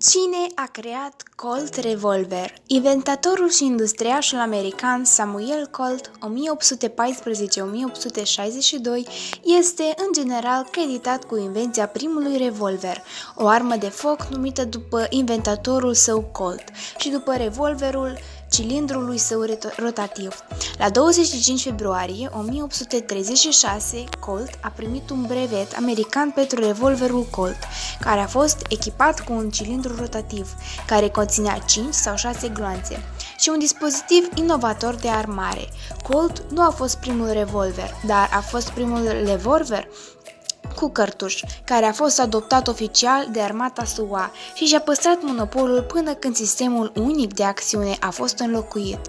Cine a creat Colt Revolver? Inventatorul și industriașul american Samuel Colt, 1814-1862, este în general creditat cu invenția primului revolver, o armă de foc numită după inventatorul său Colt și după revolverul cilindrului său rotativ. La 25 februarie 1836, Colt a primit un brevet american pentru revolverul Colt, care a fost echipat cu un cilindru rotativ, care conținea 5 sau 6 gloanțe, și un dispozitiv inovator de armare. Colt nu a fost primul revolver, dar a fost primul revolver cu cărtuș, care a fost adoptat oficial de armata SUA și și-a păstrat monopolul până când sistemul unic de acțiune a fost înlocuit.